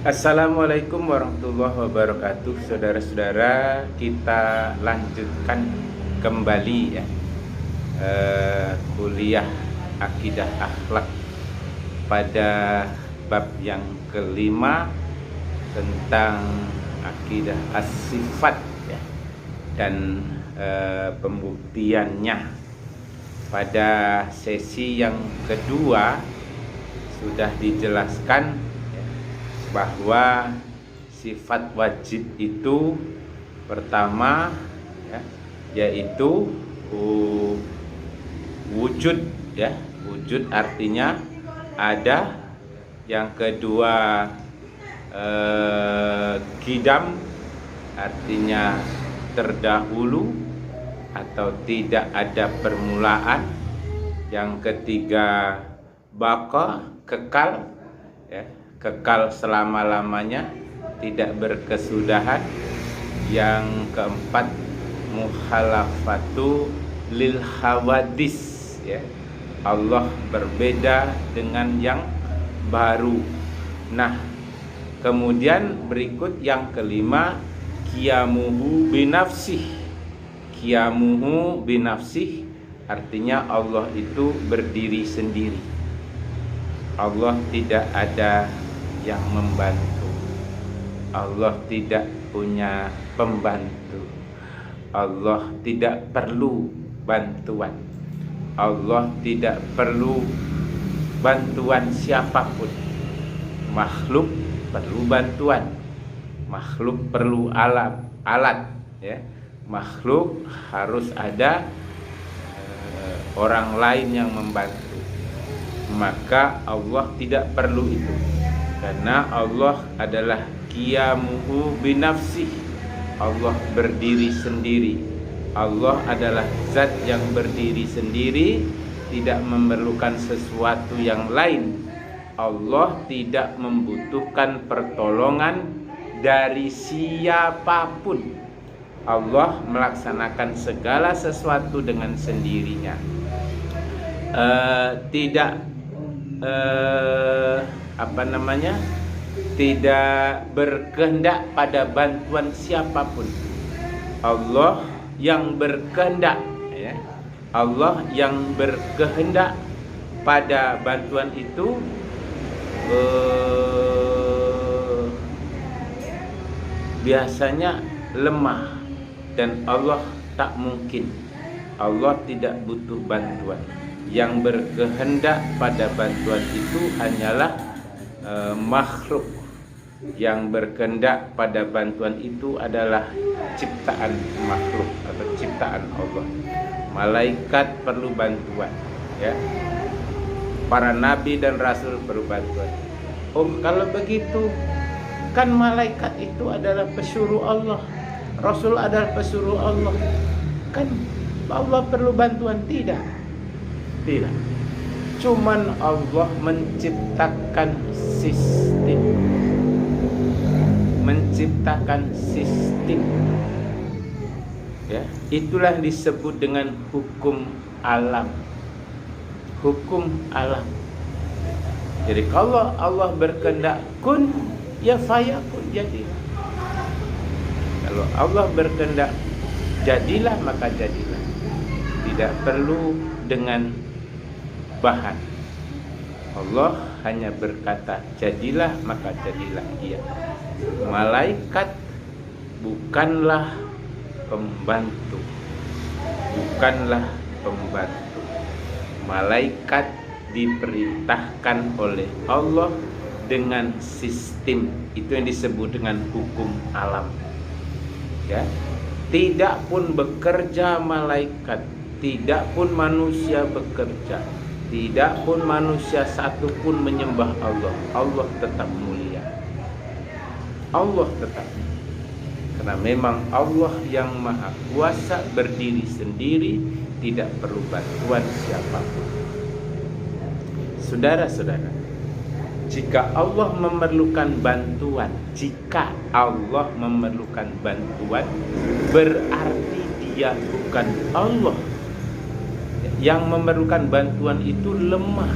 Assalamualaikum warahmatullahi wabarakatuh. Saudara-saudara, kita lanjutkan kembali ya kuliah akidah akhlak pada bab yang kelima tentang akidah as-sifat ya, dan pembuktiannya. Pada sesi yang kedua sudah dijelaskan bahwa sifat wajib itu pertama ya, yaitu wujud ya, wujud artinya ada. Yang kedua qidam artinya terdahulu atau tidak ada permulaan. Yang ketiga baqa, kekal ya, kekal selama-lamanya, tidak berkesudahan. Yang keempat mukhalafatu lil hawadis ya, Allah berbeda dengan yang baru. Nah, kemudian berikut yang kelima qiyamuhu binafsih. Qiyamuhu binafsih artinya Allah itu berdiri sendiri. Allah tidak ada yang membantu. Allah tidak punya pembantu. Allah tidak perlu bantuan. Allah tidak perlu bantuan siapapun. Makhluk perlu bantuan. Makhluk perlu alat ya. Makhluk harus ada orang lain yang membantu. Maka Allah tidak perlu itu, karena Allah adalah qiyamuhu binafsih. Allah berdiri sendiri. Allah adalah zat yang berdiri sendiri, tidak memerlukan sesuatu yang lain. Allah tidak membutuhkan pertolongan dari siapapun. Allah melaksanakan segala sesuatu dengan sendirinya. Tidak berkehendak pada bantuan siapapun. Allah yang berkehendak ya. Allah yang berkehendak pada bantuan itu biasanya lemah, dan Allah tak mungkin. Allah tidak butuh bantuan. Yang berkehendak pada bantuan itu hanyalah makhluk. Yang berkehendak pada bantuan itu adalah ciptaan makhluk atau ciptaan Allah. Malaikat perlu bantuan ya. Para nabi dan rasul perlu bantuan. Oh, kalau begitu kan malaikat itu adalah pesuruh Allah, rasul adalah pesuruh Allah. Kan Allah perlu bantuan? Tidak. Cuman Allah menciptakan sistem. Ya, itulah disebut dengan hukum alam. Hukum alam. Jadi kalau Allah berkehendak kun ya fayakun, jadilah. Kalau Allah berkehendak jadilah, maka jadilah. Tidak perlu dengan bahan. Allah hanya berkata jadilah, maka jadilah dia. Malaikat bukanlah pembantu. Malaikat diperintahkan oleh Allah dengan sistem. Itu yang disebut dengan hukum alam ya. Tidak pun bekerja malaikat, tidak pun manusia bekerja, tidak pun manusia satu pun menyembah Allah, Allah tetap mulia. Allah tetap, karena memang Allah yang maha kuasa, berdiri sendiri, tidak perlu bantuan siapapun. Saudara-saudara, jika Allah memerlukan bantuan, berarti dia bukan Allah. Yang memerlukan bantuan itu lemah.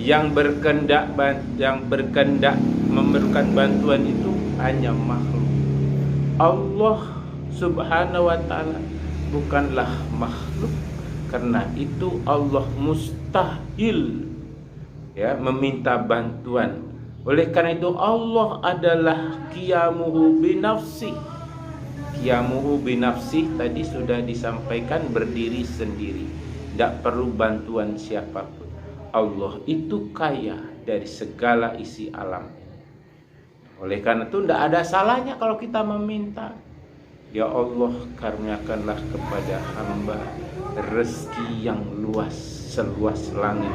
Yang berkehendak memerlukan bantuan itu hanya makhluk. Allah Subhanahu wa taala bukanlah makhluk. Karena itu Allah mustahil meminta bantuan. Oleh karena itu Allah adalah qiyamuhu binafsi. Qiyamuhu binafsi tadi sudah disampaikan, berdiri sendiri, tidak perlu bantuan siapapun. Allah itu kaya dari segala isi alam. Oleh karena itu tidak ada salahnya kalau kita meminta, ya Allah, karuniakanlah kepada hamba rezeki yang luas, seluas langit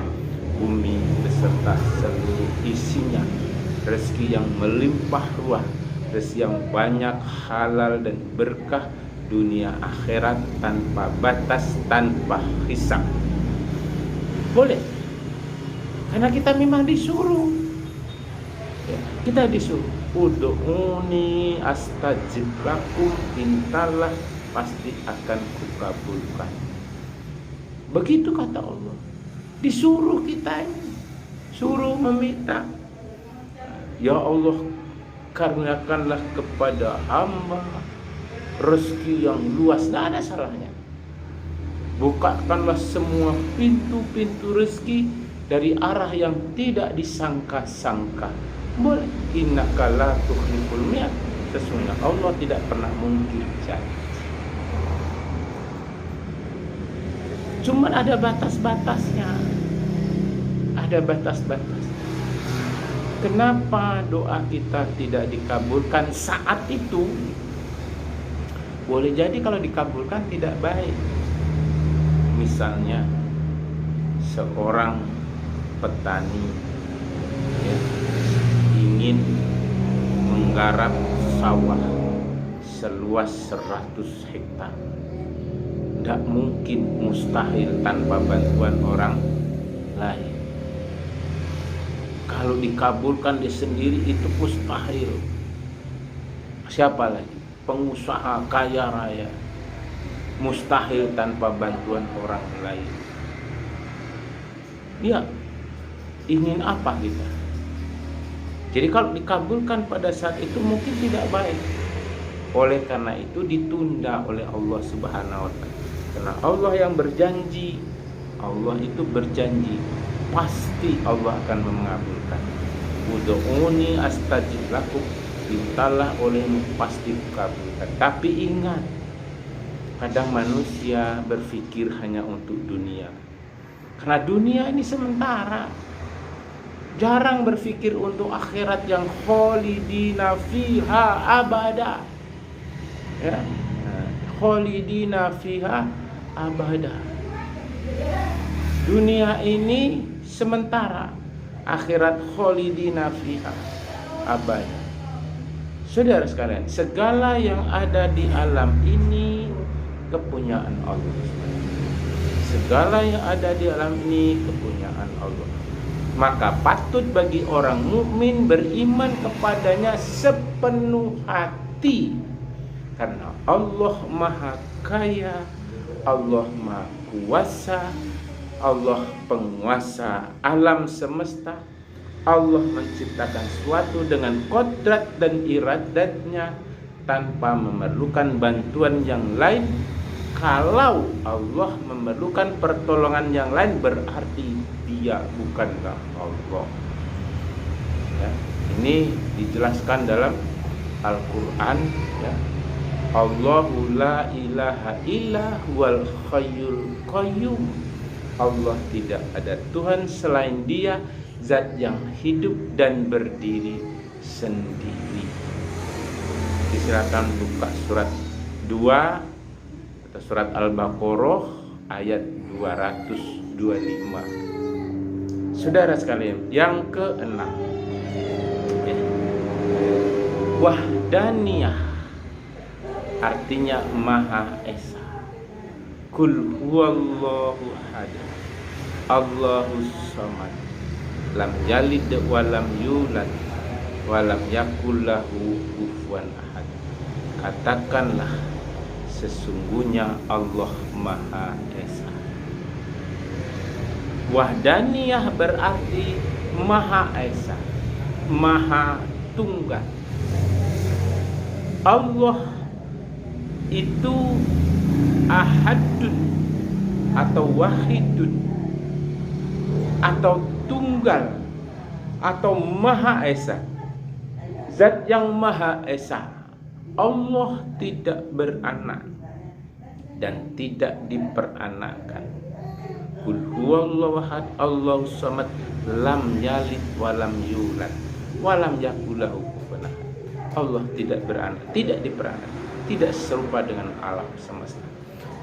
bumi beserta seluruh isinya, rezeki yang melimpah ruah, rezeki yang banyak, halal dan berkah, dunia akhirat tanpa batas, tanpa hisab. Boleh, karena kita memang disuruh, kita disuruh, ud'uni astajib lakum, mintalah pasti akan kukabulkan. Begitu kata Allah. Disuruh kita ini, suruh meminta. Ya Allah, karuniakanlah kepada hamba rezeki yang luas, tidak ada salahnya. Bukakanlah semua pintu-pintu rezeki dari arah yang tidak disangka-sangka. Boleh. Innaka la tukhliful mi'ad. Sesungguhnya Allah tidak pernah mungkin janji. Cuman ada batas-batasnya. Ada batas-batas. Kenapa doa kita tidak dikabulkan saat itu? Boleh jadi kalau dikabulkan tidak baik. Misalnya seorang petani ingin menggarap sawah seluas 100 hektar. Tidak mungkin, mustahil tanpa bantuan orang lain. Kalau dikabulkan dia sendiri itu mustahil. Siapa lagi? Pengusaha kaya raya. Mustahil tanpa bantuan orang lain. Ya, ingin apa kita? Jadi kalau dikabulkan pada saat itu mungkin tidak baik. Oleh karena itu ditunda oleh Allah Subhanahu wa taala. Karena Allah yang berjanji, Allah itu berjanji pasti Allah akan mengabulkan. Ud'uni astajib lakum, mintalah olehmu pasti dikabulkan. Tapi ingat, kadang manusia berpikir hanya untuk dunia. Karena dunia ini sementara. Jarang berpikir untuk akhirat yang kholidina fiha abada. Ya, kholidina fiha abada. Dunia ini sementara, akhirat kholidina fiha abada. Saudara sekalian, segala yang ada di alam ini kepunyaan Allah. Segala yang ada di alam ini kepunyaan Allah. Maka patut bagi orang mukmin beriman kepadanya sepenuh hati. Karena Allah Maha Kaya, Allah Maha Kuasa, Allah penguasa alam semesta. Allah menciptakan sesuatu dengan kodrat dan iradatnya tanpa memerlukan bantuan yang lain. Kalau Allah memerlukan pertolongan yang lain, berarti dia bukanlah Allah. Ya, ini dijelaskan dalam Al-Quran. Ya. Allahu la ilaha illa huwal hayyul qayyum. Allah tidak ada Tuhan selain Dia, zat yang hidup dan berdiri sendiri. Silakan buka surat 2 atau surat Al-Baqarah ayat 225. Saudara sekalian, yang ke-6, wahdaniyah, artinya Maha Esa. Kul huwallahu ahad, Allahus samad, lam yalid wa lam yulad wa lam yakul lahu kufuwan ahad. Katakanlah, sesungguhnya Allah Maha Esa. Wahdaniyah berarti Maha Esa, Maha Tunggal. Allah itu ahadun atau wahidun atau tunggal atau Maha Esa, Zat yang Maha Esa. Allah tidak beranak dan tidak diperanakkan. Qul huwallahu ahad, Allahu samad, lam yalid walam yulad walam yakul lahu kufuwan ahad. Allah tidak beranak, tidak diperanakkan, tidak serupa dengan alam semesta.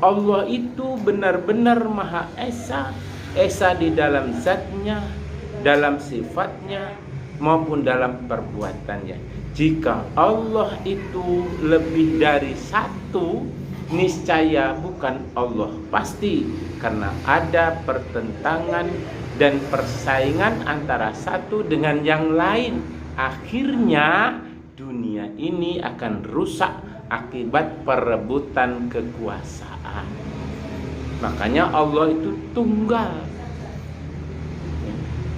Allah itu benar-benar Maha Esa, Esa di dalam zatnya, dalam sifatnya maupun dalam perbuatannya. Jika Allah itu lebih dari satu, niscaya bukan Allah pasti, karena ada pertentangan dan persaingan antara satu dengan yang lain. Akhirnya dunia ini akan rusak akibat perebutan kekuasaan. Makanya Allah itu tunggal.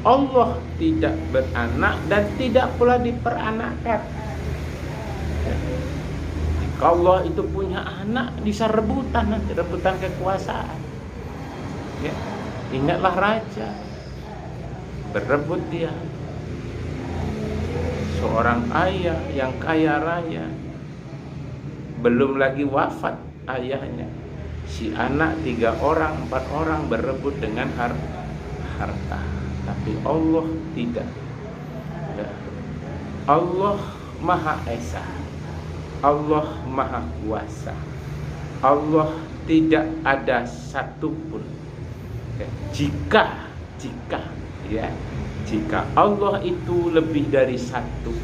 Allah tidak beranak dan tidak pula diperanakkan. Jika Allah itu punya anak, bisa rebutan nanti, rebutan kekuasaan. Ya, ingatlah raja, berebut dia. Seorang ayah yang kaya raya, belum lagi wafat ayahnya, si anak 3 orang 4 orang berebut dengan harta. Tapi Allah tidak. Allah Maha Esa, Allah Maha Kuasa. Allah tidak ada satupun. Jika Allah itu lebih dari satu,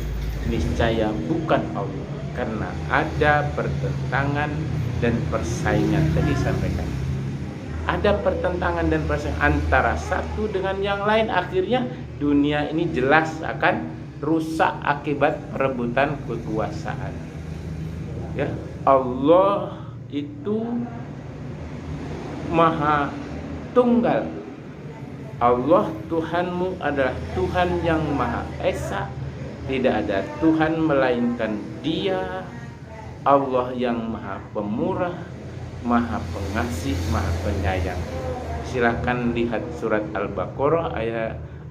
niscaya bukan Allah, karena ada pertentangan dan persaingan. Tadi sampaikan, ada pertentangan dan persaingan antara satu dengan yang lain. Akhirnya dunia ini jelas akan rusak akibat perebutan kekuasaan. Ya, Allah itu Maha Tunggal. Allah Tuhanmu adalah Tuhan yang Maha Esa. Tidak ada Tuhan melainkan Dia. Allah yang Maha Pemurah, Maha Pengasih, Maha Penyayang. Silakan lihat surat Al-Baqarah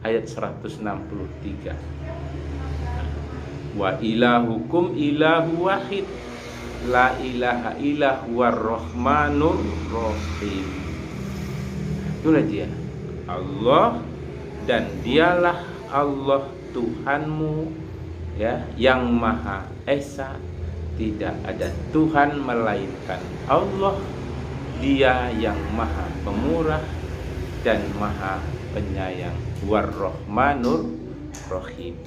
ayat 163. Wa ilahukum ilahu wahid, la ilaha illa huwar rahmanur rahim. Itulah dia Allah, dan dialah Allah Tuhanmu, ya, yang Maha Esa. Tidak ada Tuhan melainkan Allah. Dia yang Maha Pemurah dan Maha Penyayang. War-Rahmanur Rahim.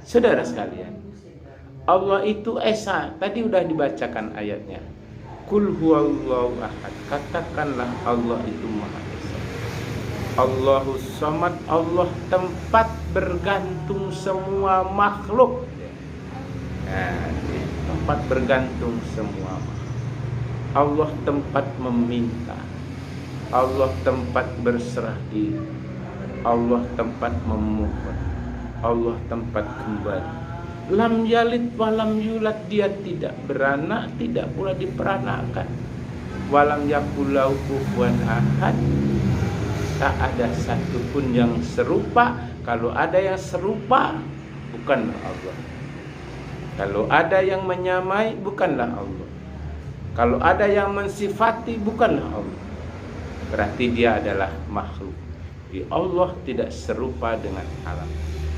Saudara sekalian, Allah itu Esa. Tadi udah dibacakan ayatnya. Qul huwallahu ahad. Katakanlah Allah itu Maha Esa. Allahus samad. Allah tempat bergantung semua makhluk. Nah, tempat bergantung semua makhluk. Allah tempat meminta. Allah tempat berserah diri. Allah tempat memohon. Allah tempat kembali. Lam yalid walam yulad, dia tidak beranak, tidak pula diperanakkan. Walam yakul lahu kufuwan ahad, tak ada satupun yang serupa. Kalau ada yang serupa, bukanlah Allah. Kalau ada yang menyamai, bukanlah Allah. Kalau ada yang mensifati, bukanlah Allah. Berarti dia adalah makhluk. Di Allah tidak serupa dengan alam,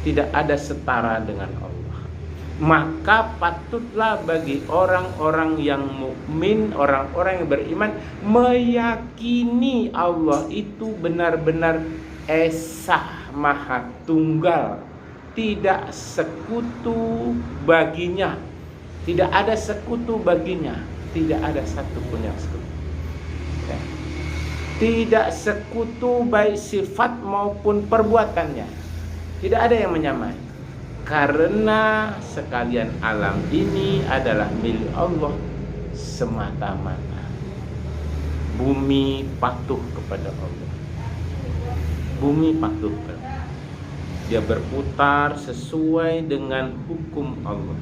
tidak ada setara dengan Allah. Maka patutlah bagi orang-orang yang mukmin, orang-orang yang beriman, meyakini Allah itu benar-benar Esa, Maha Tunggal, tidak sekutu baginya, tidak ada sekutu baginya, tidak ada satupun yang sekutu. Ya. Tidak sekutu baik sifat maupun perbuatannya, tidak ada yang menyamai. Karena sekalian alam ini adalah milik Allah semata-mata. Bumi patuh kepada Allah. bumi patuh. Dia berputar sesuai dengan hukum Allah.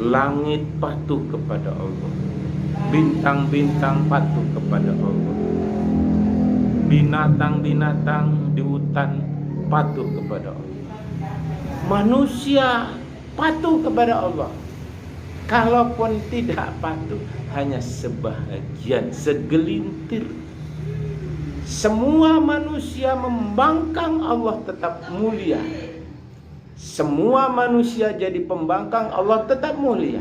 Langit patuh kepada Allah, bintang-bintang patuh kepada Allah, binatang-binatang di hutan patuh kepada Allah, manusia patuh kepada Allah. Kalaupun tidak patuh, hanya sebahagian, segelintir. Semua manusia membangkang, Allah tetap mulia. Semua manusia jadi pembangkang, Allah tetap mulia.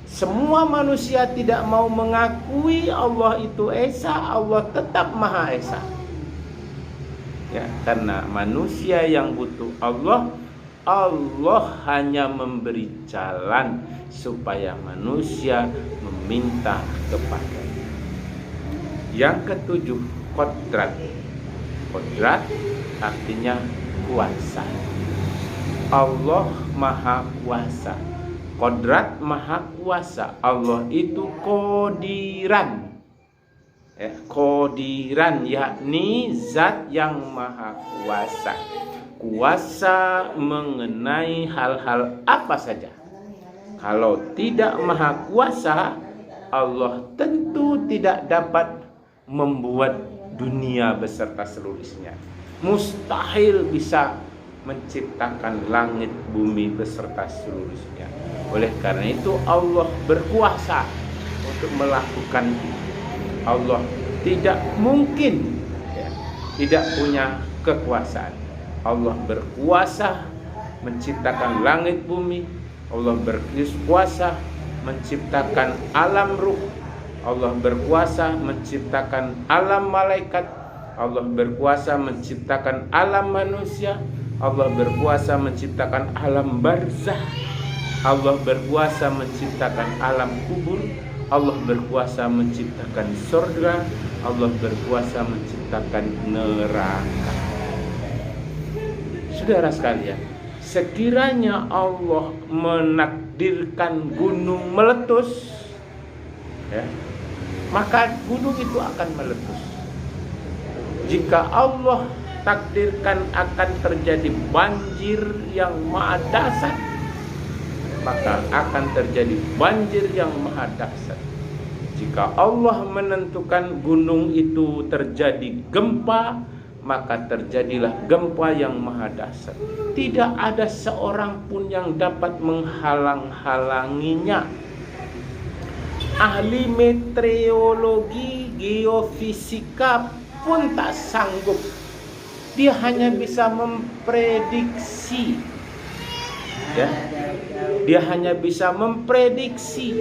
Semua manusia tidak mau mengakui Allah itu Esa, Allah tetap Maha Esa. Ya, karena manusia yang butuh Allah, Allah hanya memberi jalan supaya manusia meminta kepadanya. Yang ketujuh, kodrat. Kodrat artinya kuasa. Allah Maha Kuasa. Kodrat Maha Kuasa. Allah itu kodiran. Kodiran yakni zat yang Maha Kuasa. Kuasa mengenai hal-hal apa saja. Kalau tidak Maha Kuasa, Allah tentu tidak dapat membuat dunia beserta seluruh isinya. Mustahil bisa menciptakan langit bumi beserta seluruh isinya. Oleh karena itu Allah berkuasa untuk melakukan itu. Allah tidak mungkin tidak punya kekuasaan. Allah berkuasa menciptakan langit bumi. Allah berkuasa menciptakan alam ruh. Allah berkuasa menciptakan alam malaikat. Allah berkuasa menciptakan alam manusia. Allah berkuasa menciptakan alam barzah. Allah berkuasa menciptakan alam kubur. Allah berkuasa menciptakan surga. Allah berkuasa menciptakan neraka. Saudara sekalian, sekiranya Allah menakdirkan gunung meletus, maka gunung itu akan meletus. Jika Allah takdirkan akan terjadi banjir yang maha dahsyat, maka akan terjadi banjir yang maha dahsyat. Jika Allah menentukan gunung itu terjadi gempa, maka terjadilah gempa yang maha dahsyat. Tidak ada seorang pun yang dapat menghalang-halanginya. Ahli meteorologi, geofisika pun tak sanggup. Dia hanya bisa memprediksi. Dia hanya bisa memprediksi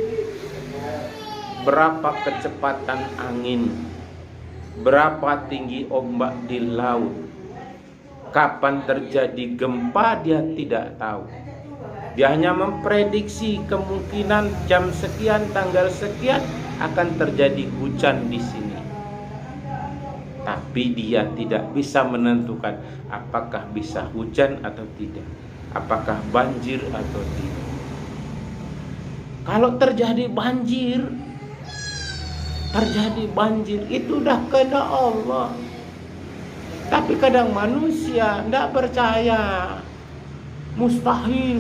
berapa kecepatan angin, berapa tinggi ombak di laut, kapan terjadi gempa dia tidak tahu. Dia hanya memprediksi kemungkinan jam sekian, tanggal sekian akan terjadi hujan di sini. Tapi dia tidak bisa menentukan apakah bisa hujan atau tidak, apakah banjir atau tidak. Kalau terjadi banjir itu udah kehendak Allah. Tapi kadang manusia tidak percaya. Mustahil.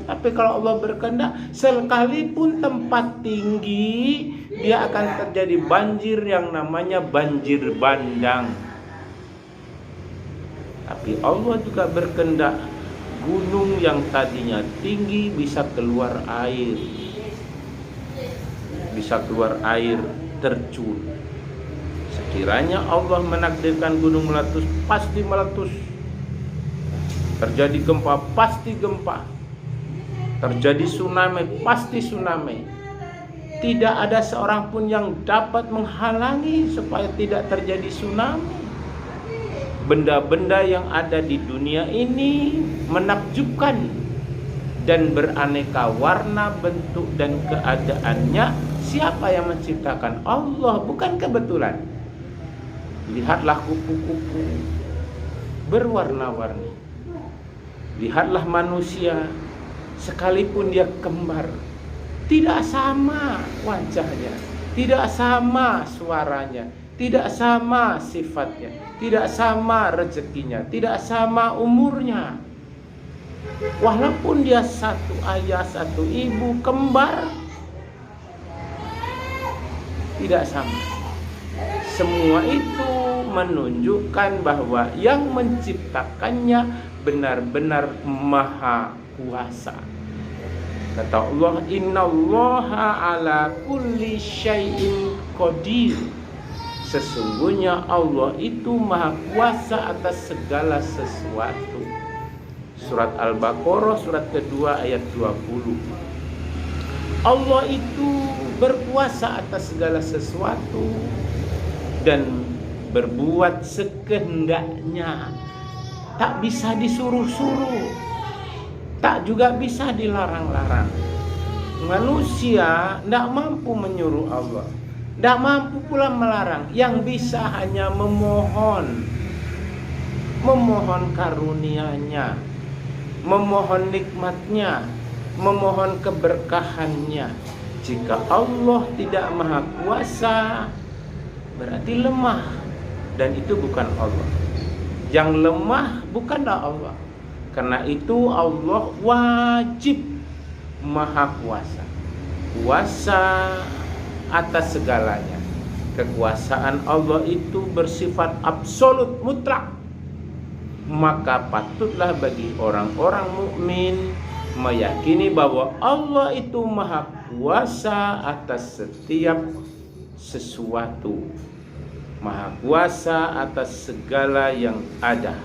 Tapi kalau Allah berkehendak, sekalipun tempat tinggi, dia akan terjadi banjir yang namanya banjir bandang. Tapi Allah juga berkehendak gunung yang tadinya tinggi bisa keluar air. Bisa keluar air terjun. Sekiranya Allah menakdirkan gunung meletus, pasti meletus. Terjadi gempa, pasti gempa. Terjadi tsunami, pasti tsunami. Tidak ada seorang pun yang dapat menghalangi supaya tidak terjadi tsunami. Benda-benda yang ada di dunia ini menakjubkan dan beraneka warna, bentuk dan keadaannya. Siapa yang menciptakan? Allah, bukan kebetulan. Lihatlah kupu-kupu berwarna-warni. Lihatlah manusia, sekalipun dia kembar, tidak sama wajahnya, tidak sama suaranya, tidak sama sifatnya, tidak sama rezekinya, tidak sama umurnya. Walaupun dia satu ayah, satu ibu, kembar, tidak sama. Semua itu menunjukkan bahwa yang menciptakannya benar-benar maha kuasa. Kata Allah, innallaha ala kulli syai'in qadir. Sesungguhnya Allah itu maha kuasa atas segala sesuatu. Surat Al-Baqarah surat kedua ayat 20. Allah itu berkuasa atas segala sesuatu dan berbuat sekehendaknya. Tak bisa disuruh-suruh, tak juga bisa dilarang-larang. Manusia tidak mampu menyuruh Allah, tidak mampu pula melarang. Yang bisa hanya memohon karunia-Nya, memohon nikmat-Nya, memohon keberkahannya. Jika Allah tidak maha kuasa, berarti lemah, dan itu bukan Allah. Yang lemah bukanlah Allah. Karena itu Allah wajib maha kuasa, kuasa atas segalanya. Kekuasaan Allah itu bersifat absolut, mutlak. Maka patutlah bagi orang-orang mukmin meyakini bahwa Allah itu maha kuasa atas setiap sesuatu, maha kuasa atas segala yang ada.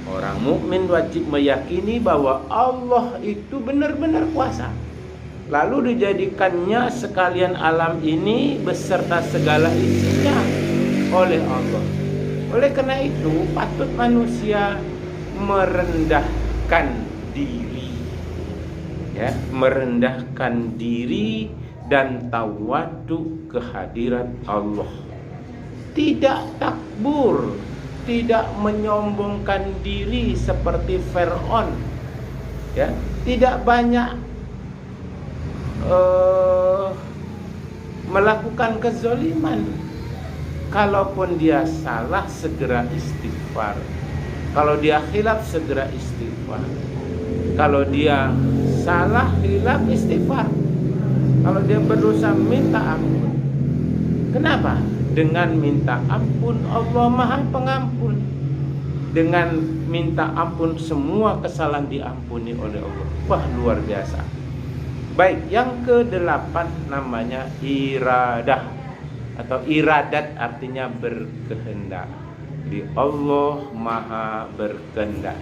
Orang mukmin wajib meyakini bahwa Allah itu benar-benar kuasa. Lalu dijadikannya sekalian alam ini beserta segala isinya oleh Allah. Oleh karena itu patut manusia merendahkan diri, ya, merendahkan diri dan tawadu kehadirat Allah. Tidak takbur, tidak menyombongkan diri seperti Fir'aun, ya, tidak banyak melakukan kezaliman. Kalaupun dia salah, segera istighfar. Kalau dia khilaf, segera istighfar. Kalau dia salah, khilaf, istighfar. Kalau dia berdosa, minta ampun. Kenapa? Dengan minta ampun Allah maha pengampun. Dengan minta ampun semua kesalahan diampuni oleh Allah. Wah, luar biasa. Baik, yang ke-8 namanya iradah atau iradat, artinya berkehendak. Di Allah maha berkehendak.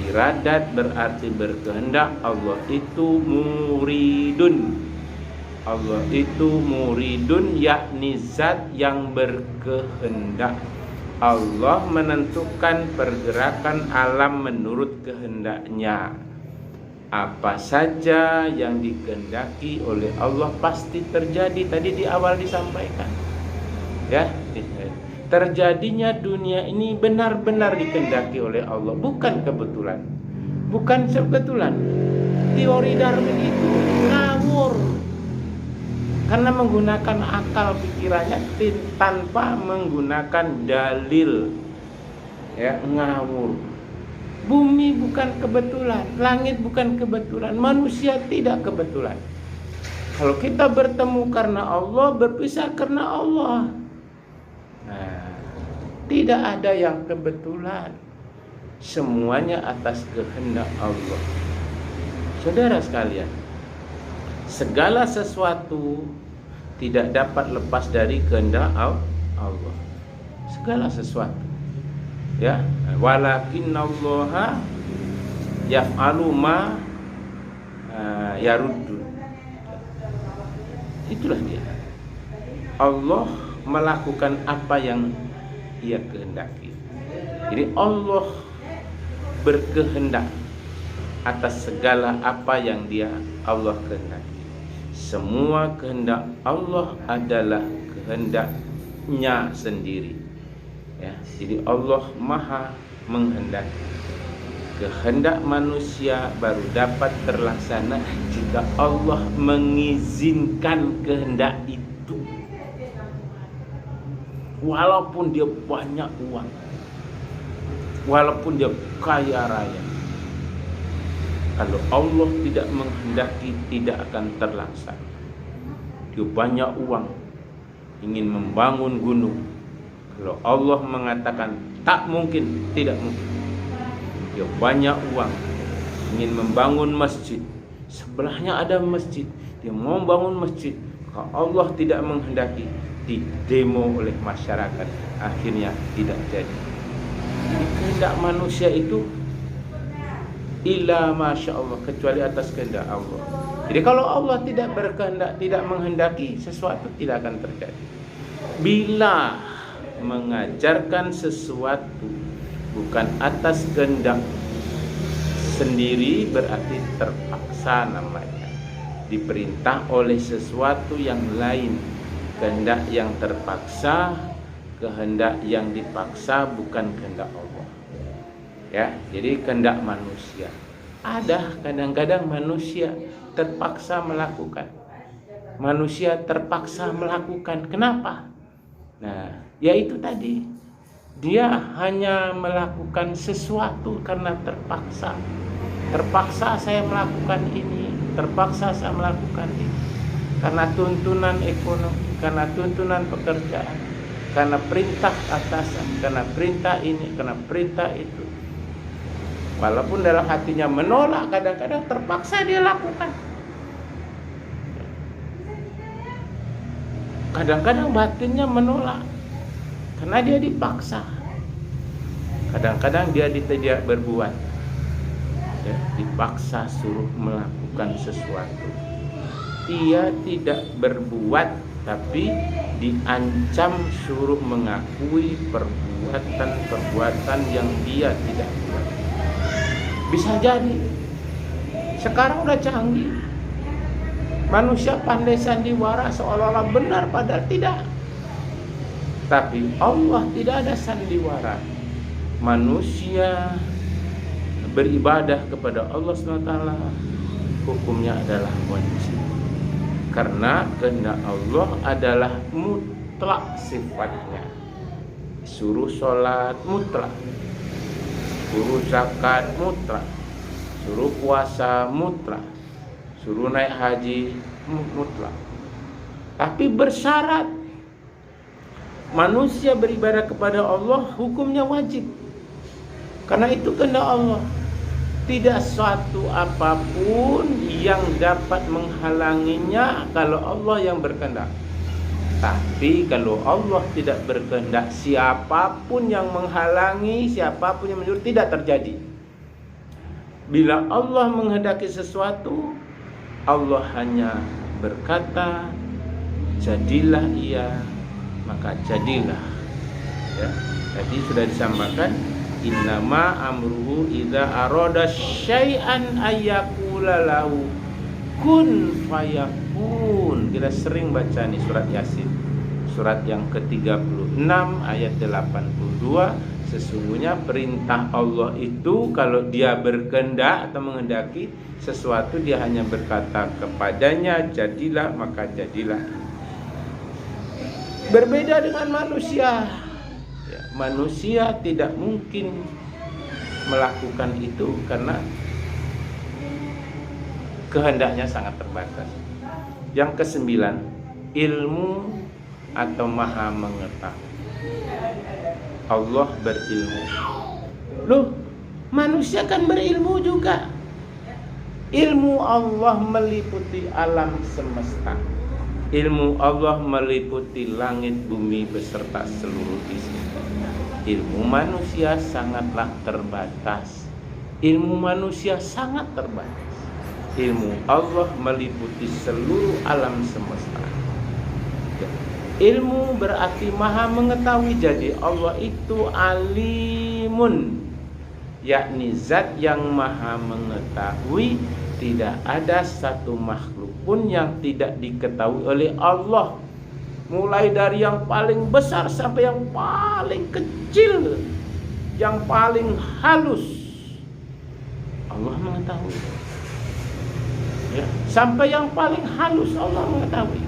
Iradat berarti berkehendak. Allah itu muridun. Allah itu muridun, yakni zat yang berkehendak. Allah menentukan pergerakan alam menurut kehendaknya. Apa saja yang dikehendaki oleh Allah pasti terjadi. Tadi di awal disampaikan, ya, terjadinya dunia ini benar-benar dikehendaki oleh Allah, bukan kebetulan, bukan kebetulan. Teori Darwin itu ngawur karena menggunakan akal pikirannya tanpa menggunakan dalil, ya, ngawur. Bumi bukan kebetulan, langit bukan kebetulan, manusia tidak kebetulan. Kalau kita bertemu karena Allah, berpisah karena Allah. Nah, tidak ada yang kebetulan. Semuanya atas kehendak Allah. Saudara sekalian, segala sesuatu tidak dapat lepas dari kehendak Allah. Segala sesuatu, ya, walakinnallaha yaf'alu ma yaruddu. Itulah dia. Allah melakukan apa yang Ia kehendaki. Jadi Allah berkehendak atas segala apa yang Allah kehendaki. Semua kehendak Allah adalah kehendaknya sendiri, ya. Jadi Allah maha menghendaki. Kehendak manusia baru dapat terlaksana jika Allah mengizinkan kehendak itu. walaupun dia banyak uang, walaupun dia kaya raya, kalau Allah tidak menghendaki tidak akan terlaksana. Dia banyak uang, ingin membangun gunung, kalau Allah mengatakan tak mungkin, tidak mungkin. Dia banyak uang, ingin membangun masjid, sebelahnya ada masjid, dia mau bangun masjid, kalau Allah tidak menghendaki, didemo oleh masyarakat, akhirnya tidak jadi. Jadi kehendak manusia itu illa masya Allah, kecuali atas kehendak Allah. Jadi kalau Allah tidak berkehendak, tidak menghendaki, sesuatu tidak akan terjadi. Bila mengajarkan sesuatu bukan atas kehendak sendiri, berarti terpaksa namanya. Diperintah oleh sesuatu yang lain, kehendak yang terpaksa, kehendak yang dipaksa bukan kehendak Allah. Ya, jadi kehendak manusia. Ada kadang-kadang manusia terpaksa melakukan. Manusia terpaksa melakukan. Kenapa? Nah, yaitu tadi. Dia hanya melakukan sesuatu karena terpaksa. Terpaksa saya melakukan ini, terpaksa saya melakukan ini. Karena tuntunan ekonomi, karena tuntunan pekerjaan, karena perintah atasan, karena perintah ini, karena perintah itu. Walaupun dalam hatinya menolak, kadang-kadang terpaksa dia lakukan. Kadang-kadang batinnya menolak karena dia dipaksa. Kadang-kadang dia tidak berbuat, ya, dipaksa suruh melakukan sesuatu. Dia tidak berbuat, tapi diancam suruh mengakui perbuatan-perbuatan yang dia tidak buat. Bisa jadi sekarang udah canggih, manusia pandai sandiwara seolah-olah benar padahal tidak. Tapi Allah tidak ada sandiwara. Manusia beribadah kepada Allah SWT hukumnya adalah wajib, karena kehendak Allah adalah mutlak sifatnya. Suruh sholat mutlak, suruh zakat mutlak, suruh puasa mutlak, suruh naik haji mutlak. Tapi bersyarat manusia beribadah kepada Allah hukumnya wajib, karena itu kehendak Allah. Tidak suatu apapun yang dapat menghalanginya kalau Allah yang berkehendak. Tapi kalau Allah tidak berkehendak, siapapun yang menghalangi, siapapun yang menyuruh, tidak terjadi. Bila Allah menghendaki sesuatu, Allah hanya berkata, jadilah ia, maka jadilah. Ya, tadi sudah disampaikan, innama amruhu idza arada syai'an ayyakula lahu kun fayakun. Kita sering baca nih surat Yasin, surat yang ke-36 ayat 82. Sesungguhnya perintah Allah itu kalau dia berkehendak atau menghendaki sesuatu, dia hanya berkata kepadanya jadilah, maka jadilah. Berbeda dengan manusia. Ya, manusia tidak mungkin melakukan itu karena kehendaknya sangat terbatas. Yang ke-9, ilmu atau maha mengetahui. Allah berilmu. Loh, manusia kan berilmu juga. Ilmu Allah meliputi alam semesta. Ilmu Allah meliputi langit bumi beserta seluruh isi. Ilmu manusia sangatlah terbatas. Ilmu manusia sangat terbatas. Ilmu Allah meliputi seluruh alam semesta. Ilmu berarti maha mengetahui. Jadi Allah itu alimun, yakni zat yang maha mengetahui. Tidak ada satu makhluk pun yang tidak diketahui oleh Allah, mulai dari yang paling besar sampai yang paling kecil, yang paling halus. Allah mengetahui, ya, sampai yang paling halus Allah mengetahui.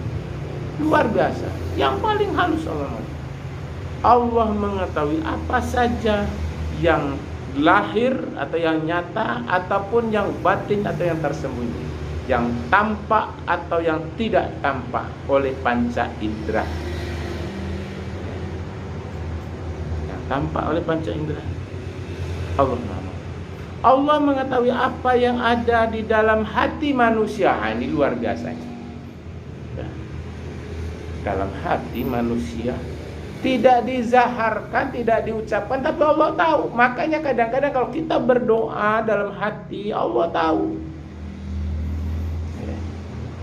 Luar biasa. Yang paling halus Allah mengetahui. Allah mengetahui apa saja yang lahir atau yang nyata, ataupun yang batin atau yang tersembunyi, yang tampak atau yang tidak tampak oleh panca indera. Yang tampak oleh panca indera, Allah Maha. Allah mengetahui apa yang ada di dalam hati manusia. Ini luar biasanya. Dalam hati manusia tidak dizaharkan, tidak diucapkan, tapi Allah tahu. Makanya kadang-kadang kalau kita berdoa dalam hati, Allah tahu.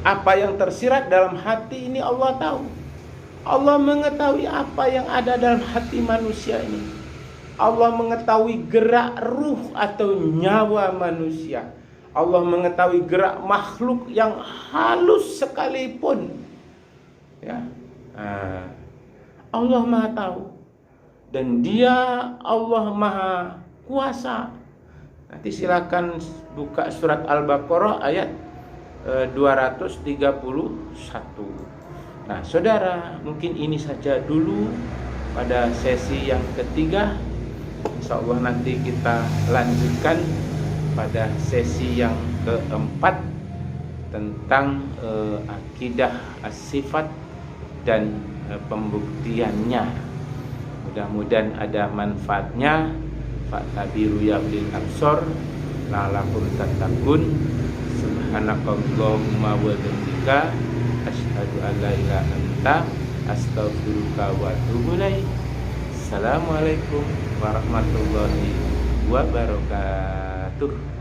Apa yang tersirat dalam hati ini Allah tahu. Allah mengetahui apa yang ada dalam hati manusia ini. Allah mengetahui gerak ruh atau nyawa manusia. Allah mengetahui gerak makhluk yang halus sekalipun. Ya. Allah Maha tahu. Dan Dia Allah Maha kuasa. Nanti silakan buka surat Al-Baqarah ayat 231. Nah, saudara, mungkin ini saja dulu pada sesi yang ketiga. InsyaAllah nanti kita lanjutkan pada sesi yang keempat tentang akidah as-sifat dan pembuktiannya. Mudah-mudahan ada manfaatnya. Fa'tabiru ya ulil absor la'allakum tattaqun. Subhanakallahumma wa bihamdika asyhadu an la ilaha illa anta astaghfiruka wa atubu ilaik. Assalamualaikum warahmatullahi wabarakatuh.